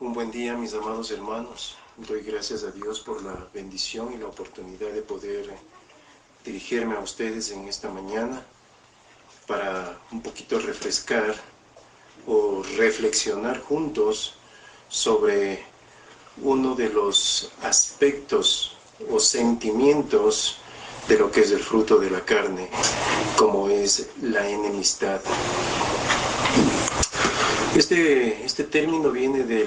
Un buen día, mis amados hermanos. Doy gracias a Dios por la bendición y la oportunidad de poder dirigirme a ustedes en esta mañana para un poquito refrescar o reflexionar juntos sobre uno de los aspectos o sentimientos de lo que es el fruto de la carne, como es la enemistad. Este término viene de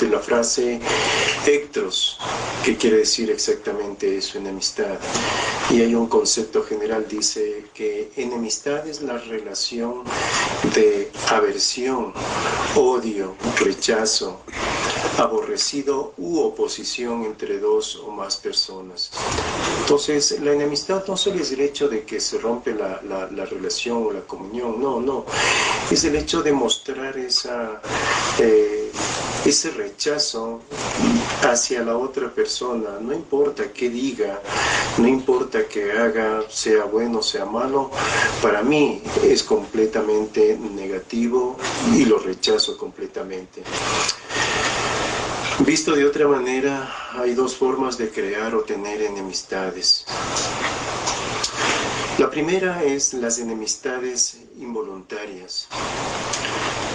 la frase ectros, que quiere decir exactamente eso, enemistad. Y hay un concepto general, dice que enemistad es la relación de aversión, odio, rechazo, aborrecido u oposición entre dos o más personas. Entonces, la enemistad no solo es el hecho de que se rompe la relación o la comunión, no. Es el hecho de mostrar ese rechazo hacia la otra persona. No importa qué diga, no importa qué haga, sea bueno, sea malo, para mí es completamente negativo y lo rechazo completamente. Visto de otra manera, hay dos formas de crear o tener enemistades. La primera es las enemistades involuntarias.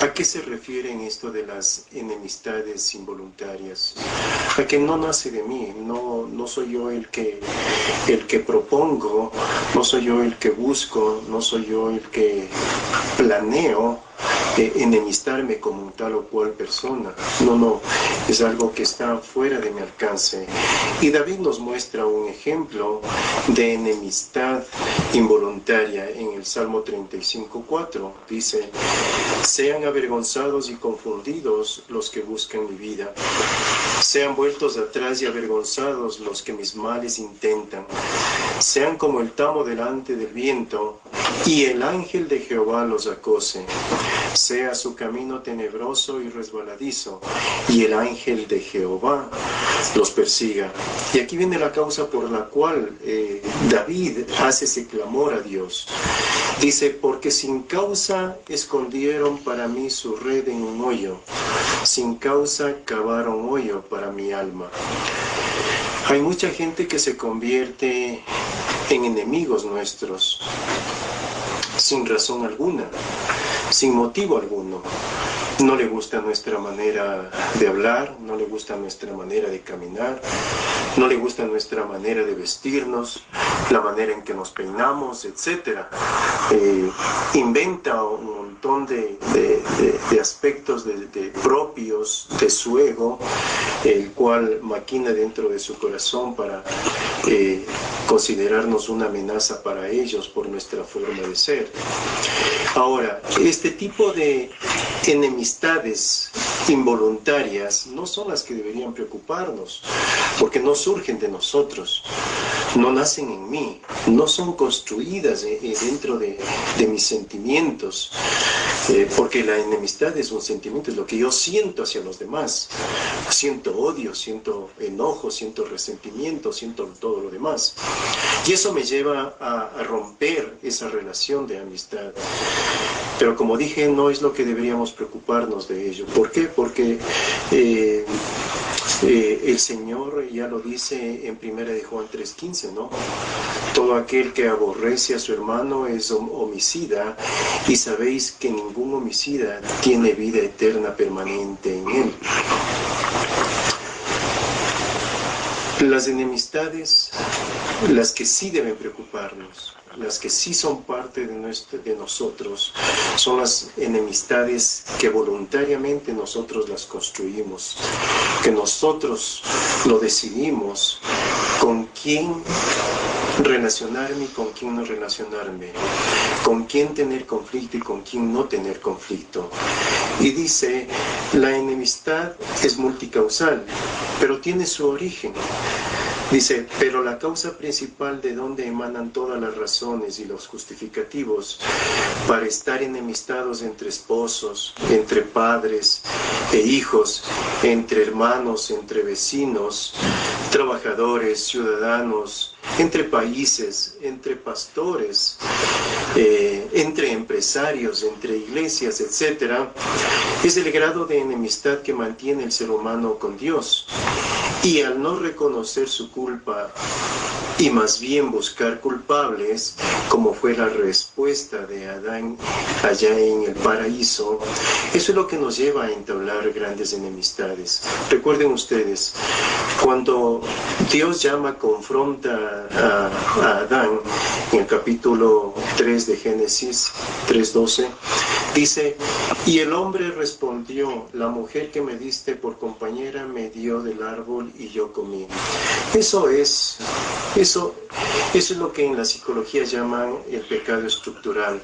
¿A qué se refiere esto de las enemistades involuntarias? A que no nace de mí, no soy yo el que propongo, no soy yo el que busco, no soy yo el que planeo enemistarme con tal o cual persona. No, es algo que está fuera de mi alcance. Y David nos muestra un ejemplo de enemistad involuntaria en el Salmo 35:4. Dice: sean avergonzados y confundidos los que buscan mi vida. Sean vueltos atrás y avergonzados los que mis males intentan. Sean como el tamo delante del viento, y el ángel de Jehová los acose. Sea su camino tenebroso y resbaladizo, y el ángel de Jehová los persiga. Y aquí viene la causa por la cual David hace ese clamor a Dios. Dice: porque sin causa escondieron para mí su red en un hoyo, sin causa cavaron hoyo para mi alma. Hay mucha gente que se convierte en enemigos nuestros, sin razón alguna, sin motivo alguno. No le gusta nuestra manera de hablar, no le gusta nuestra manera de caminar, no le gusta nuestra manera de vestirnos, la manera en que nos peinamos, etc. Inventa un montón de aspectos propios de su ego, el cual maquina dentro de su corazón para considerarnos una amenaza para ellos por nuestra forma de ser. Ahora, este tipo de enemistades involuntarias no son las que deberían preocuparnos, porque no surgen de nosotros, no nacen en mí, no son construidas dentro de mis sentimientos, porque la enemistad es un sentimiento, es lo que yo siento hacia los demás. Siento odio, siento enojo, siento resentimiento, siento todo lo demás. Y eso me lleva a romper esa relación de amistad. Pero como dije, no es lo que deberíamos preocuparnos de ello. ¿Por qué? Porque el Señor ya lo dice en 1 de Juan 3:15, ¿no? Todo aquel que aborrece a su hermano es homicida, y sabéis que ningún homicida tiene vida eterna permanente en él. Las enemistades, las que sí deben preocuparnos, las que sí son parte de nosotros, son las enemistades que voluntariamente nosotros las construimos, que nosotros lo decidimos, con quién relacionarme y con quién no relacionarme, con quién tener conflicto y con quién no tener conflicto. Y dice, la enemistad es multicausal, pero tiene su origen. Dice, pero la causa principal de donde emanan todas las razones y los justificativos para estar enemistados entre esposos, entre padres e hijos, entre hermanos, entre vecinos, trabajadores, ciudadanos, entre países, entre pastores, entre empresarios, entre iglesias, etc., es el grado de enemistad que mantiene el ser humano con Dios. Y al no reconocer su culpa y más bien buscar culpables, como fue la respuesta de Adán allá en el paraíso, eso es lo que nos lleva a entablar grandes enemistades. Recuerden ustedes, cuando Dios confronta a Adán en el capítulo 3 de Génesis 3:12, dice, y el hombre respondió, la mujer que me diste por compañera me dio del árbol y yo comí. Eso es lo que en la psicología llaman el pecado estructural.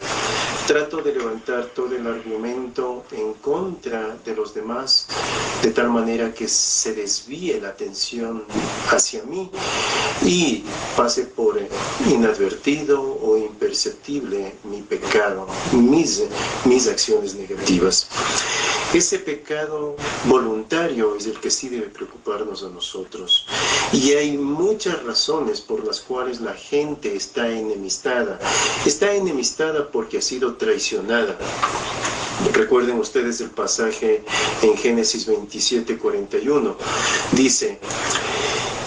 Trato de levantar todo el argumento en contra de los demás, de tal manera que se desvíe la atención hacia mí y pase por inadvertido o imperceptible mi pecado, mis acciones negativas. Ese pecado voluntario es el que sí debe preocuparnos a nosotros. Y hay muchas razones por las cuales la gente está enemistada. Está enemistada porque ha sido traicionada. Recuerden ustedes el pasaje en Génesis 27:41. Dice,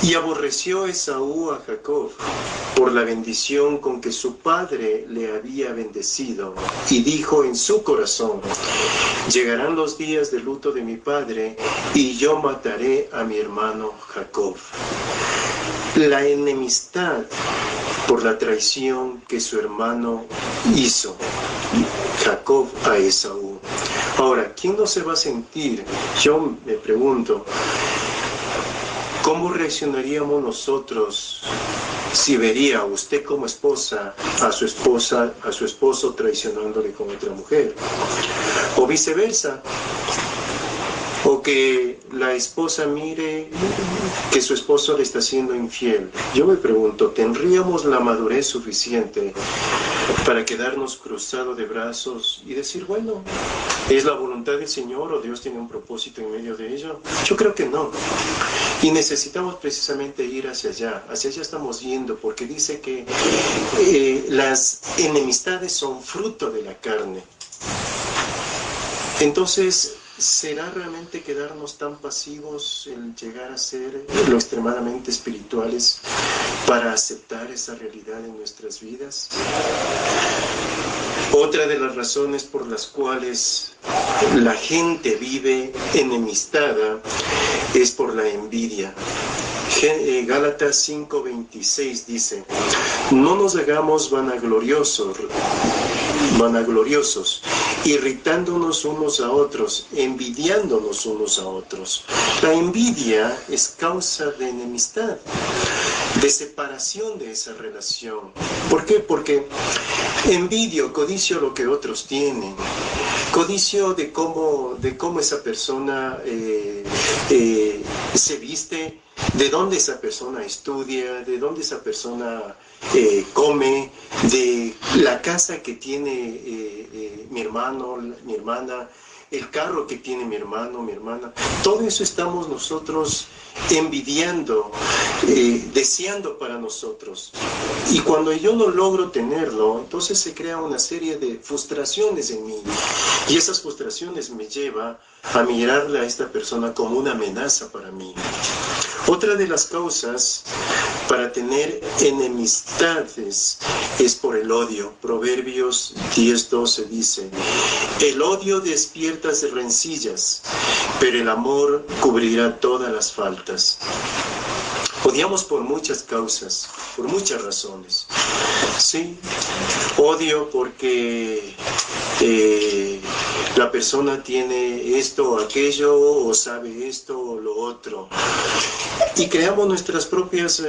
y aborreció Esaú a Jacob por la bendición con que su padre le había bendecido, y dijo en su corazón, llegarán los días de luto de mi padre, y yo mataré a mi hermano Jacob. La enemistad por la traición que su hermano hizo, Jacob, a Esaú. Ahora, ¿quién no se va a sentir? Yo me pregunto, ¿cómo reaccionaríamos nosotros si vería a usted como esposa, a su esposo traicionándole con otra mujer? O viceversa. O que la esposa mire que su esposo le está siendo infiel. Yo me pregunto, ¿tendríamos la madurez suficiente para quedarnos cruzados de brazos y decir, bueno, ¿es la voluntad del Señor o Dios tiene un propósito en medio de ello? Yo creo que no. Y necesitamos precisamente ir hacia allá estamos yendo, porque dice que las enemistades son fruto de la carne. Entonces, ¿será realmente quedarnos tan pasivos el llegar a ser lo extremadamente espirituales para aceptar esa realidad en nuestras vidas? Otra de las razones por las cuales la gente vive enemistada es por la envidia. Gálatas 5:26 dice, no nos hagamos vanagloriosos, irritándonos unos a otros, envidiándonos unos a otros. La envidia es causa de enemistad, de separación de esa relación. ¿Por qué? Porque envidio, codicio lo que otros tienen, codicio de cómo esa persona se viste, de dónde esa persona estudia, de dónde esa persona come, de la casa que tiene mi hermano, mi hermana, el carro que tiene mi hermano, mi hermana. Todo eso estamos nosotros envidiando, deseando para nosotros. Y cuando yo no logro tenerlo, entonces se crea una serie de frustraciones en mí. Y esas frustraciones me llevan a mirarle a esta persona como una amenaza para mí. Otra de las causas para tener enemistades es por el odio. Proverbios 10:12 dice, el odio despierta rencillas, pero el amor cubrirá todas las faltas. Odiamos por muchas causas, por muchas razones. Sí, odio porque la persona tiene esto o aquello, o sabe esto o lo otro. Y creamos nuestras propias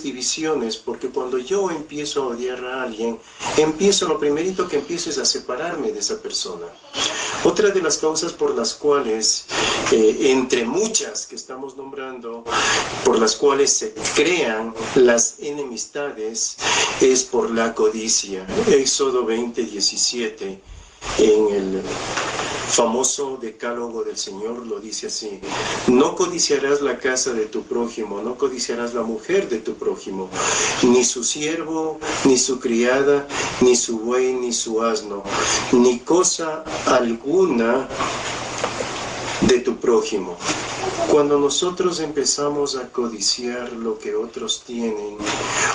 divisiones, porque cuando yo empiezo a odiar a alguien, lo primerito que empiezo es a separarme de esa persona. Otra de las causas por las cuales, entre muchas que estamos nombrando, por las cuales se crean las enemistades, es por la codicia. Éxodo 20:17, en el famoso decálogo del Señor lo dice así: no codiciarás la casa de tu prójimo, no codiciarás la mujer de tu prójimo, ni su siervo, ni su criada, ni su buey, ni su asno, ni cosa alguna de tu prójimo. Cuando nosotros empezamos a codiciar lo que otros tienen,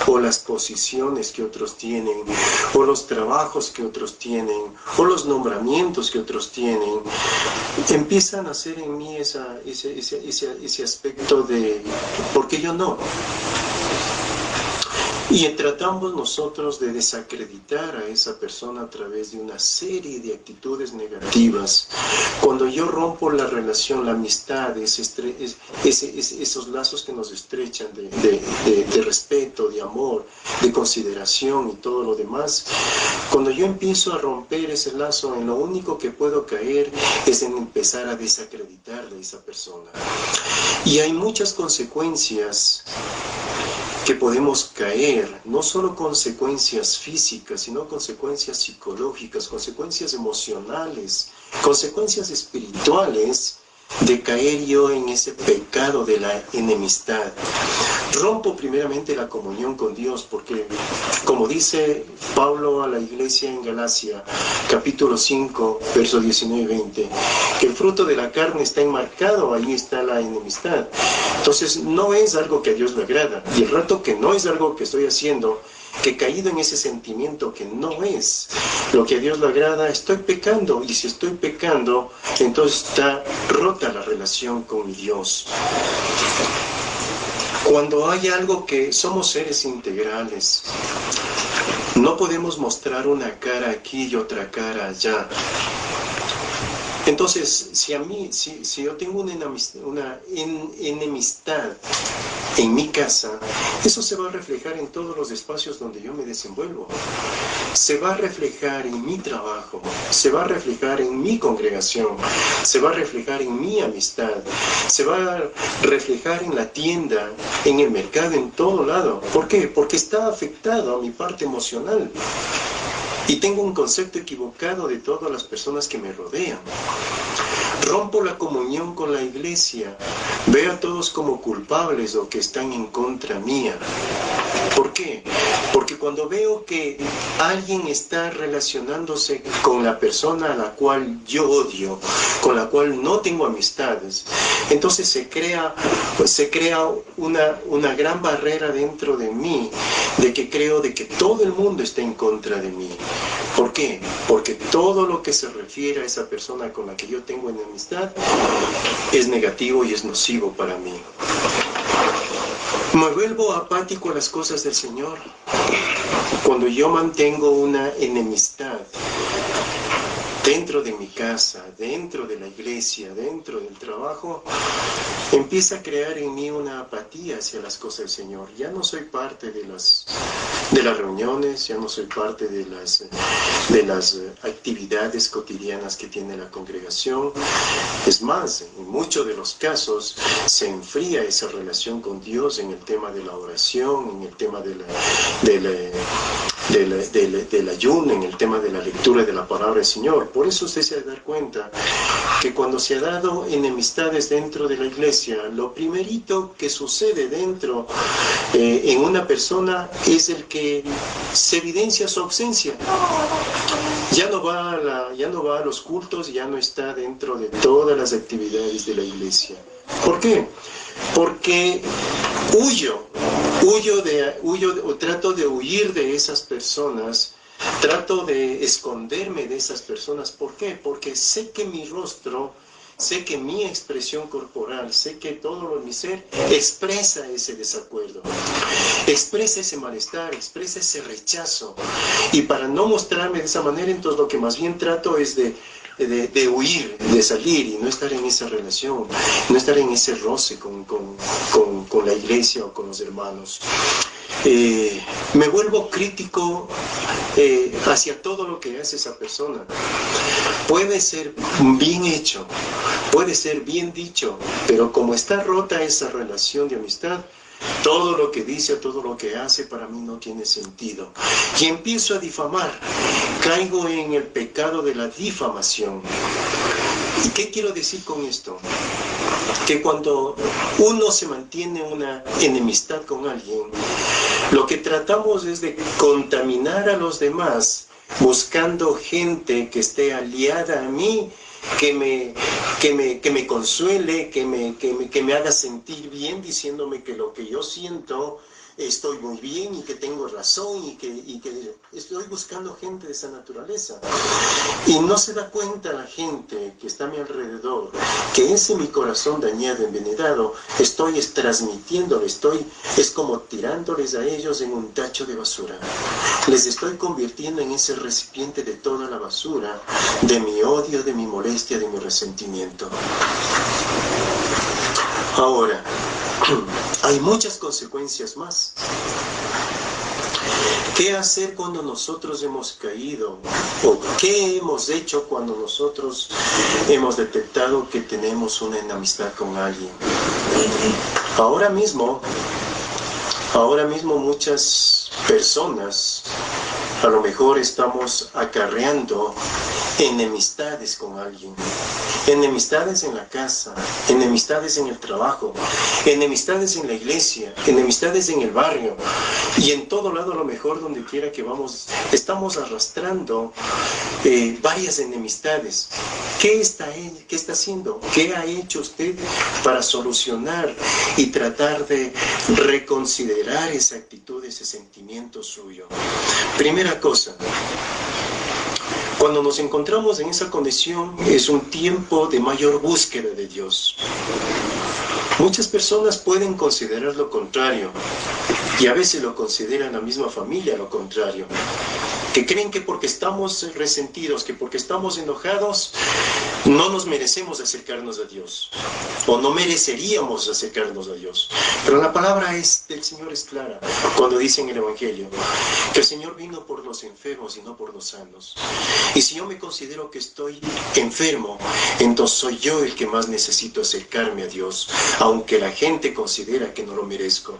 o las posiciones que otros tienen, o los trabajos que otros tienen, o los nombramientos que otros tienen, empieza a nacer en mí ese aspecto de ¿por qué yo no? Y tratamos nosotros de desacreditar a esa persona a través de una serie de actitudes negativas. Cuando yo rompo la relación, la amistad, esos lazos que nos estrechan de respeto, de amor, de consideración y todo lo demás, cuando yo empiezo a romper ese lazo, en lo único que puedo caer es en empezar a desacreditarle a esa persona. Y hay muchas consecuencias que podemos caer, no solo consecuencias físicas, sino consecuencias psicológicas, consecuencias emocionales, consecuencias espirituales, de caer yo en ese pecado de la enemistad. Rompo primeramente la comunión con Dios, porque como dice Pablo a la iglesia en Galacia, capítulo 5, versos 19 y 20, que el fruto de la carne está enmarcado, ahí está la enemistad. Entonces no es algo que a Dios le agrada, y el rato que no es algo que estoy haciendo, que he caído en ese sentimiento que no es lo que a Dios le agrada, estoy pecando, y si estoy pecando, entonces está rota la relación con mi Dios. Cuando hay algo que somos seres integrales, no podemos mostrar una cara aquí y otra cara allá. Entonces, si yo tengo una enemistad en mi casa, eso se va a reflejar en todos los espacios donde yo me desenvuelvo. Se va a reflejar en mi trabajo, se va a reflejar en mi congregación, se va a reflejar en mi amistad, se va a reflejar en la tienda, en el mercado, en todo lado. ¿Por qué? Porque está afectado a mi parte emocional. Y tengo un concepto equivocado de todas las personas que me rodean. Rompo la comunión con la iglesia. Veo a todos como culpables o que están en contra mía. ¿Por qué? Porque cuando veo que alguien está relacionándose con la persona a la cual yo odio, con la cual no tengo amistades, entonces se crea una gran barrera dentro de mí, de que creo de que todo el mundo está en contra de mí. ¿Por qué? Porque todo lo que se refiere a esa persona con la que yo tengo enemistad es negativo y es nocivo para mí. Me vuelvo apático a las cosas del Señor. Cuando yo mantengo una enemistad dentro de mi casa, dentro de la iglesia, dentro del trabajo, empieza a crear en mí una apatía hacia las cosas del Señor. Ya no soy parte de las reuniones, ya no soy parte de las actividades cotidianas que tiene la congregación. Es más, en muchos de los casos se enfría esa relación con Dios en el tema de la oración, en el tema del ayuno, en el tema de la lectura de la palabra del Señor. Por eso usted se va a dar cuenta que cuando se ha dado enemistades dentro de la iglesia, lo primerito que sucede dentro en una persona es el que se evidencia su ausencia. Ya no va a los cultos, ya no está dentro de todas las actividades de la iglesia. ¿Por qué? Porque trato de huir de esas personas, trato de esconderme de esas personas. ¿Por qué? Porque sé que mi rostro sé que mi expresión corporal, sé que todo mi ser expresa ese desacuerdo, expresa ese malestar, expresa ese rechazo. Y para no mostrarme de esa manera, entonces lo que más bien trato es de huir, de salir y no estar en esa relación, no estar en ese roce con la iglesia o con los hermanos. Me vuelvo crítico hacia todo lo que hace esa persona. Puede ser bien hecho, puede ser bien dicho, pero como está rota esa relación de amistad, todo lo que dice o todo lo que hace para mí no tiene sentido. Y empiezo a difamar, caigo en el pecado de la difamación. ¿Y qué quiero decir con esto? Que cuando uno se mantiene una enemistad con alguien, lo que tratamos es de contaminar a los demás, buscando gente que esté aliada a mí, que me consuele, que me haga sentir bien, diciéndome que lo que yo siento estoy muy bien y que tengo razón y que estoy buscando gente de esa naturaleza. Y no se da cuenta la gente que está a mi alrededor que ese mi corazón dañado, envenenado, estoy transmitiéndole, es como tirándoles a ellos en un tacho de basura. Les estoy convirtiendo en ese recipiente de toda la basura, de mi odio, de mi molestia, de mi resentimiento. Ahora, hay muchas consecuencias más. ¿Qué hacer cuando nosotros hemos caído? ¿O qué hemos hecho cuando nosotros hemos detectado que tenemos una enemistad con alguien? Ahora mismo muchas personas a lo mejor estamos acarreando enemistades con alguien. Enemistades en la casa, enemistades en el trabajo, enemistades en la iglesia, enemistades en el barrio y en todo lado, a lo mejor donde quiera que vamos, estamos arrastrando varias enemistades. ¿Qué está haciendo? ¿Qué ha hecho usted para solucionar y tratar de reconsiderar esa actitud, ese sentimiento suyo? Primera cosa, cuando nos encontramos en esa condición es un tiempo de mayor búsqueda de Dios. Muchas personas pueden considerar lo contrario y a veces lo consideran la misma familia lo contrario, que creen que porque estamos resentidos, que porque estamos enojados, no nos merecemos acercarnos a Dios o no mereceríamos acercarnos a Dios. Pero la palabra del Señor es clara cuando dice en el Evangelio que el Señor vino por los enfermos y no por los sanos. Y si yo me considero que estoy enfermo, entonces soy yo el que más necesito acercarme a Dios, aunque la gente considera que no lo merezco.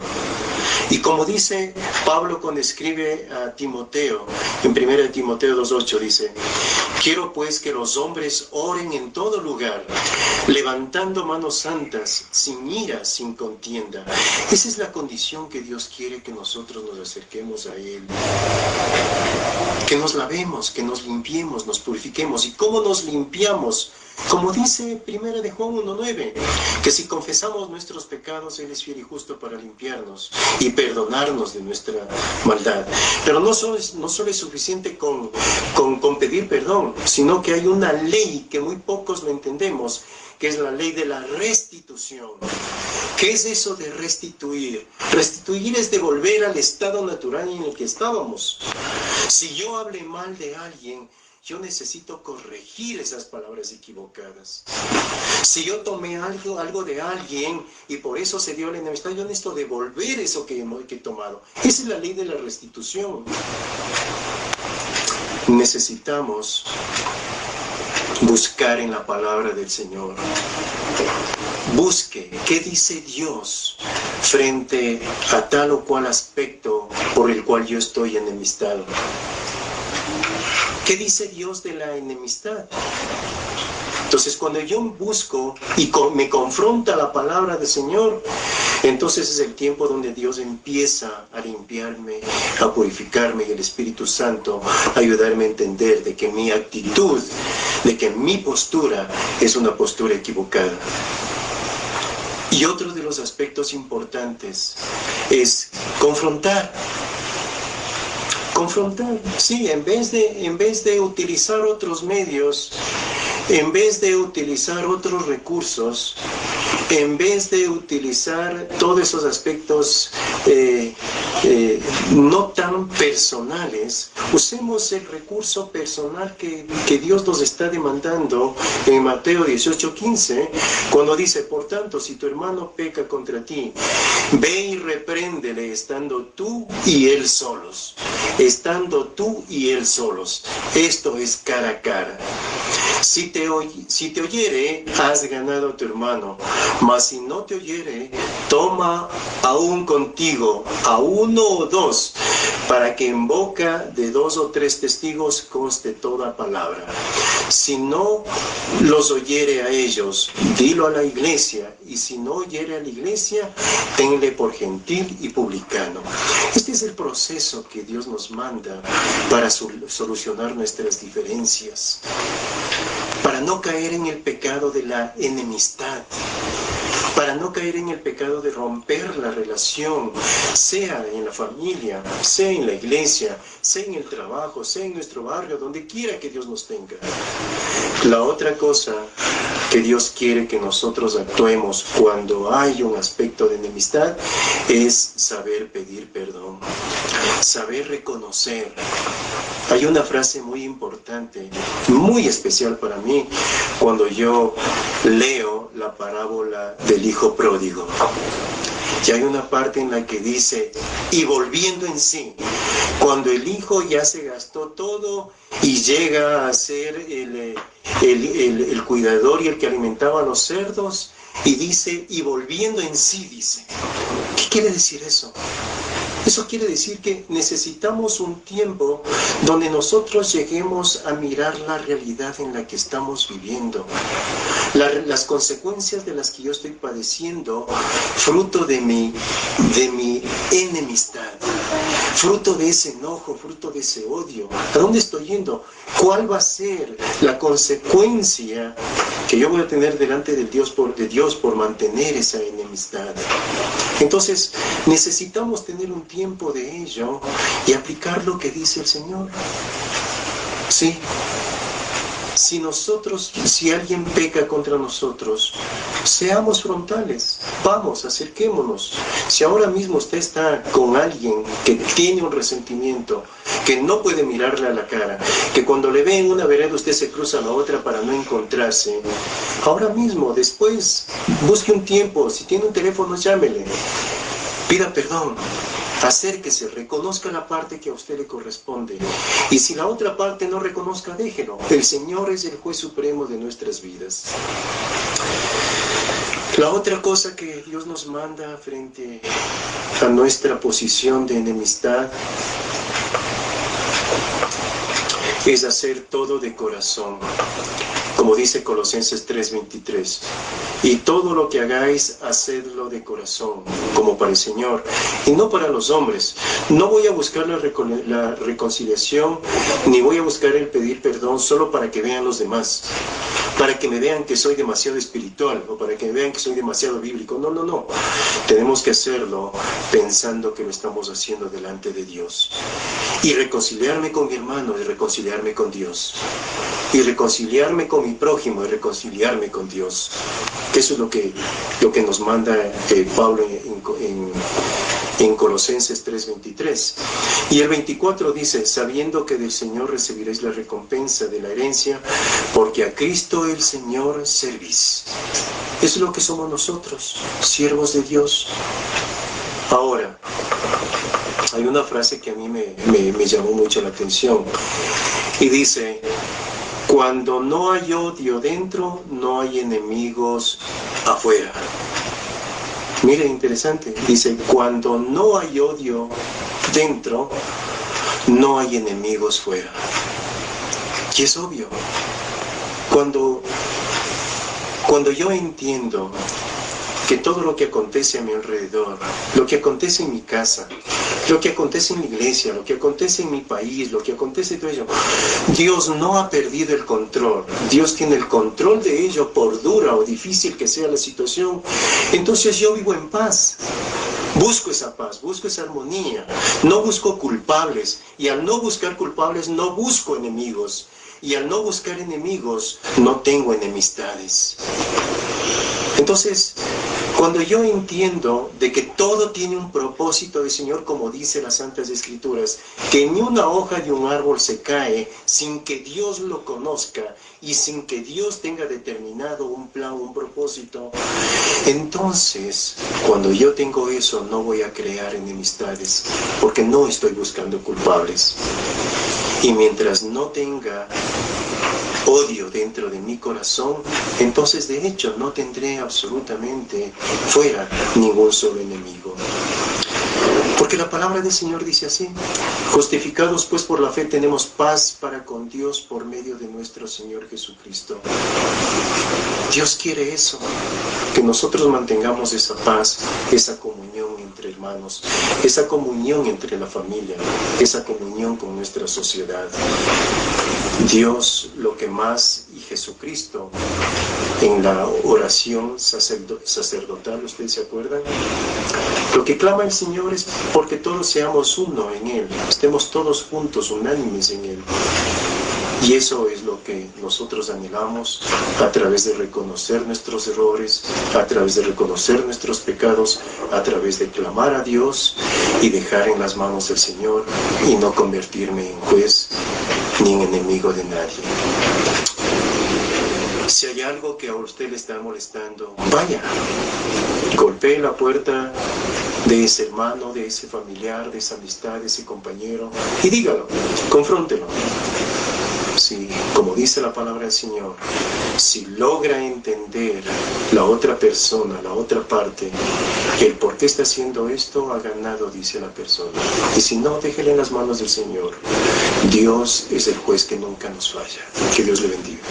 Y como dice Pablo cuando escribe a Timoteo, en 1 Timoteo 2:8 dice: quiero pues que los hombres oren en todo lugar, levantando manos santas, sin ira, sin contienda. Esa es la condición que Dios quiere, que nosotros nos acerquemos a Él. Que nos lavemos, que nos limpiemos, nos purifiquemos. ¿Y cómo nos limpiamos? Como dice 1 de Juan 1:9, que si confesamos nuestros pecados, Él es fiel y justo para limpiarnos y perdonarnos de nuestra maldad. Pero no solo es suficiente con pedir perdón, sino que hay una ley que muy pocos lo entendemos, que es la ley de la restitución. ¿Qué es eso de restituir? Restituir es devolver al estado natural en el que estábamos. Si yo hablé mal de alguien, yo necesito corregir esas palabras equivocadas. Si yo tomé algo de alguien y por eso se dio la enemistad, yo necesito devolver eso que he tomado. Esa es la ley de la restitución. Necesitamos buscar en la palabra del Señor. Busque qué dice Dios frente a tal o cual aspecto por el cual yo estoy enemistado. ¿Qué dice Dios de la enemistad? Entonces, cuando yo busco y me confronta la palabra del Señor, entonces es el tiempo donde Dios empieza a limpiarme, a purificarme, y el Espíritu Santo a ayudarme a entender de que mi actitud, de que mi postura es una postura equivocada. Y otro de los aspectos importantes es confrontar. Confrontar, sí, en vez de utilizar otros medios, en vez de utilizar otros recursos, en vez de utilizar todos esos aspectos no tan personales, usemos el recurso personal que Dios nos está demandando en Mateo 18:15, cuando dice: por tanto, si tu hermano peca contra ti, ve y repréndele estando tú y él solos. Estando tú y él solos. Esto es cara a cara. Si te oyere, has ganado a tu hermano, mas si no te oyere, toma aún contigo a uno o dos, para que en boca de 2 o 3 testigos conste toda palabra. Si no los oyere a ellos, dilo a la iglesia, y si no oyere a la iglesia, tenle por gentil y publicano. Este es el proceso que Dios nos manda para solucionar nuestras diferencias, para no caer en el pecado de la enemistad, para no caer en el pecado de romper la relación, sea en la familia, sea en la iglesia, sea en el trabajo, sea en nuestro barrio, donde quiera que Dios nos tenga. La otra cosa que Dios quiere que nosotros actuemos cuando hay un aspecto de enemistad es saber pedir perdón, saber reconocer. Hay una frase muy importante, muy especial para mí, cuando yo leo la parábola del hijo pródigo. Y hay una parte en la que dice: y volviendo en sí, cuando el hijo ya se gastó todo y llega a ser el cuidador y el que alimentaba a los cerdos, y dice: y volviendo en sí, dice. ¿Qué quiere decir eso? Eso quiere decir que necesitamos un tiempo donde nosotros lleguemos a mirar la realidad en la que estamos viviendo, las consecuencias de las que yo estoy padeciendo, fruto de mi enemistad, fruto de ese enojo, fruto de ese odio. ¿A dónde estoy yendo? ¿Cuál va a ser la consecuencia que yo voy a tener delante de Dios por mantener esa enemistad? Entonces, necesitamos tener un tiempo de ello y aplicar lo que dice el Señor. Sí. Si alguien peca contra nosotros, seamos frontales, vamos, acerquémonos. Si ahora mismo usted está con alguien que tiene un resentimiento, que no puede mirarle a la cara, que cuando le ve en una vereda usted se cruza a la otra para no encontrarse, ahora mismo, después, busque un tiempo, si tiene un teléfono, llámele, pida perdón. Acérquese, reconozca la parte que a usted le corresponde. Y si la otra parte no reconozca, déjelo. El Señor es el juez supremo de nuestras vidas. La otra cosa que Dios nos manda frente a nuestra posición de enemistad es hacer todo de corazón. Como dice Colosenses 3:23, y todo lo que hagáis, hacedlo de corazón, como para el Señor, y no para los hombres. No voy a buscar la reconciliación, ni voy a buscar el pedir perdón solo para que vean los demás, para que me vean que soy demasiado espiritual, o para que me vean que soy demasiado bíblico. No, no, no. Tenemos que hacerlo pensando que lo estamos haciendo delante de Dios. Y reconciliarme con mi hermano, y reconciliarme con Dios. Y reconciliarme con mi prójimo, y reconciliarme con Dios. Que eso es lo que nos manda Pablo en Colosenses 3:23. Y el 24 dice: sabiendo que del Señor recibiréis la recompensa de la herencia, porque a Cristo el Señor servís. Eso es lo que somos nosotros, siervos de Dios. Ahora, hay una frase que a mí me llamó mucho la atención, y dice: cuando no hay odio dentro, no hay enemigos afuera. Mire, interesante. Dice: cuando no hay odio dentro, no hay enemigos fuera. Y es obvio. Cuando yo entiendo que todo lo que acontece a mi alrededor, lo que acontece en mi casa, lo que acontece en la iglesia, lo que acontece en mi país, lo que acontece en todo ello, Dios no ha perdido el control. Dios tiene el control de ello, por dura o difícil que sea la situación. Entonces yo vivo en paz. Busco esa paz, busco esa armonía. No busco culpables. Y al no buscar culpables, no busco enemigos. Y al no buscar enemigos, no tengo enemistades. Entonces, cuando yo entiendo de que todo tiene un propósito del Señor, como dice las Santas Escrituras, que ni una hoja de un árbol se cae sin que Dios lo conozca y sin que Dios tenga determinado un plan, un propósito, entonces, cuando yo tengo eso, no voy a crear enemistades, porque no estoy buscando culpables. Y mientras no tenga odio dentro de mi corazón, entonces de hecho no tendré absolutamente fuera ningún solo enemigo. Porque la palabra del Señor dice así: justificados pues por la fe tenemos paz para con Dios por medio de nuestro Señor Jesucristo. Dios quiere eso, que nosotros mantengamos esa paz, esa comunión entre hermanos, esa comunión entre la familia, esa comunión con nuestra sociedad. Dios lo que más, y Jesucristo en la oración sacerdotal, ¿ustedes se acuerdan? Lo que clama el Señor es porque todos seamos uno en Él, estemos todos juntos, unánimes en Él. Y eso es lo que nosotros anhelamos a través de reconocer nuestros errores, a través de reconocer nuestros pecados, a través de clamar a Dios y dejar en las manos del Señor y no convertirme en juez ni en enemigo de nadie. Si hay algo que a usted le está molestando, vaya, golpee la puerta de ese hermano, de ese familiar, de esa amistad, de ese compañero y dígalo, confróntelo. Si, como dice la palabra del Señor, si logra entender la otra persona, la otra parte, el por qué está haciendo esto, ha ganado, dice la persona. Y si no, déjele en las manos del Señor. Dios es el juez que nunca nos falla. Que Dios le bendiga.